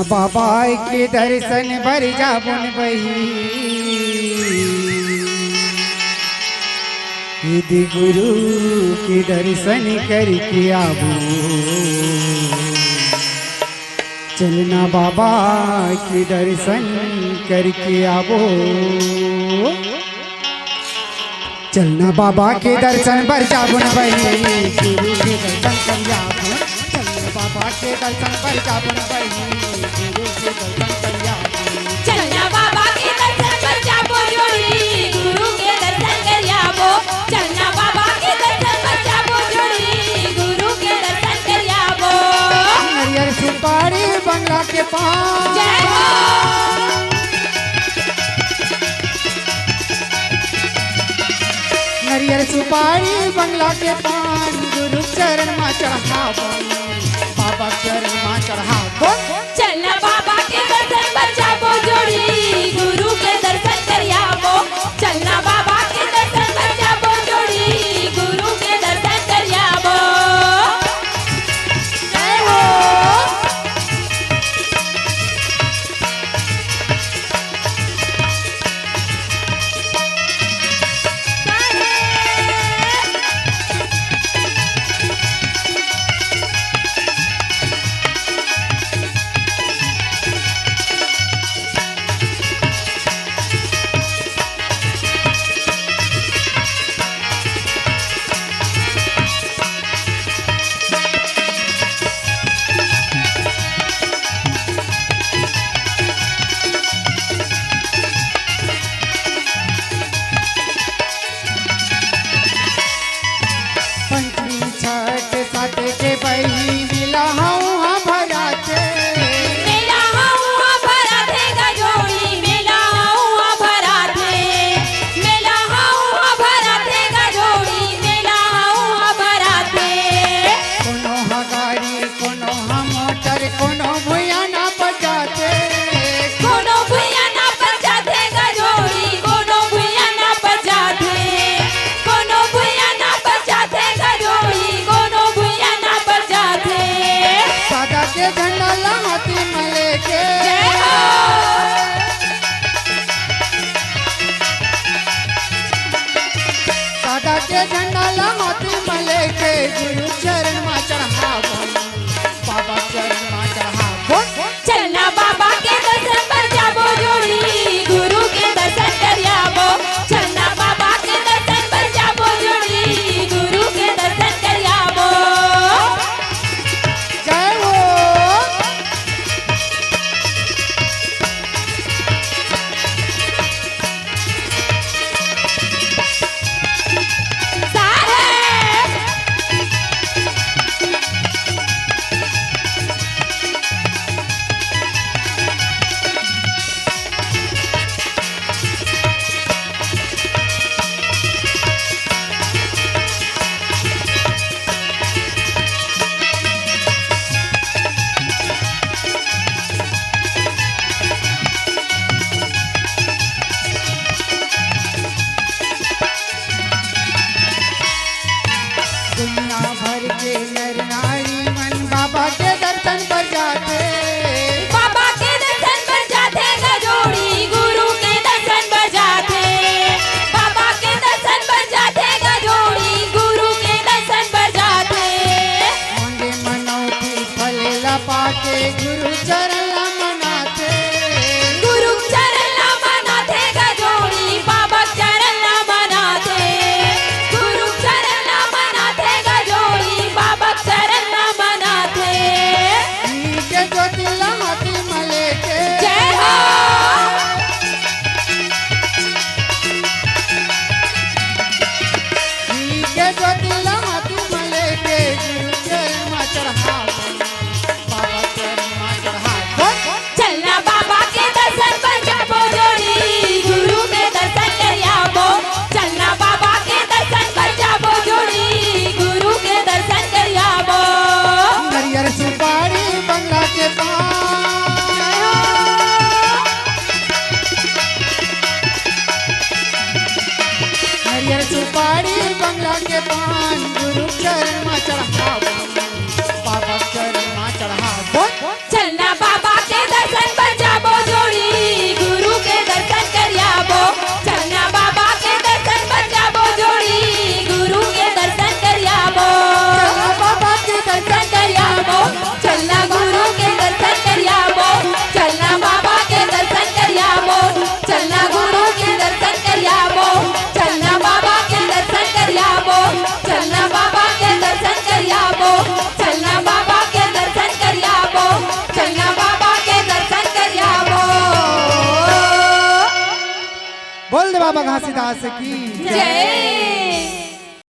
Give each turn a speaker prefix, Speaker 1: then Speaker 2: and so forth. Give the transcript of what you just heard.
Speaker 1: चलना बाबा के दर्शन भर जाबुन बही यदि गुरु के दर्शन करके आबो चलना बाबा के दर्शन करके आबो चलना बाबा के दर्शन भर जाबुन बही गुरु के दर्शन कर आबो चलना बाबा के दर्शन भर जाबुन बही गुरु के दर्शन कर आबो
Speaker 2: चलना बाबा के दर्शन पर जाबो जोड़ी गुरु के दर्शन कर आबो चलना बाबा के दर्शन पर जाबो जोड़ी गुरु के दर्शन कर आबो
Speaker 1: नरियर सुपारी बंगला के पास
Speaker 2: जय हो
Speaker 1: नरियर सुपारी बंगला के पान गुरु चरण में चढ़ाबो बाबा चरण में चढ़ाबो
Speaker 2: चलना बाबा के दर्शन पर जाबो जोड़ी गुरु के दर्शन कर आबो चलना बाबा के दर्शन पर जाबो जोड़ी गुरु के दर्शन कर आबो जय हो
Speaker 1: पंचमी छठ साथे के बही मिला हूँ भराते
Speaker 2: मेला हुआ भरा थे गजोड़ी मेला हुआ भरा थे मेला हुआ भरा थे गजोड़ी मेला हुआ भरा थे
Speaker 1: कोनो हा गाड़ी कोनो हा मोटर कोनो भुया ना बजाते
Speaker 2: कोनो भुइया ना बजा थे गजोड़ी कोनो भुइया ना बजा थे कोनो भुइया ना बजा थे गजोड़ी कोनो भुइया ना बजा थे
Speaker 1: सादा के झंडा लहती मले के
Speaker 2: जय हो
Speaker 1: सादा के झंडा लहती मले के गुरु चरण में चढ़ाबो बाबा चरण में चढ़ाबो
Speaker 2: चलना बाबा के दर्शन पर जाबो जोड़ी गुरु के दर्शन कर आबो चलना बाबा के दर्शन पर जाबो जोड़ी गुरु के दर्शन कर आबो
Speaker 1: जय हो
Speaker 2: साहेब
Speaker 1: दुनिया भर के नर नारी मन बाबा के दर्शन पर जाते
Speaker 2: बाबा के दर्शन पर जाते गजोड़ी गुरु के दर्शन पर जाते बाबा के दर्शन पर जाते गजोड़ी गुरु के दर्शन पर जाते
Speaker 1: मांगे मनौती फल लपा के गुरु चरण ला मनाते
Speaker 2: गुरु चरण ला मनाते गजोड़ी बाबा चरण ला मनाते गुरु चरण ला मनाते गजोड़ी बाबा चरण ला मनाते
Speaker 1: घी के ज्योति लहती मले के
Speaker 2: जय हो
Speaker 1: घी के ज्योति लहती मले के गुरु चरण में चढ़ाबो बाबा चरण में चढ़ाबो बाबा घासीदास की
Speaker 2: जय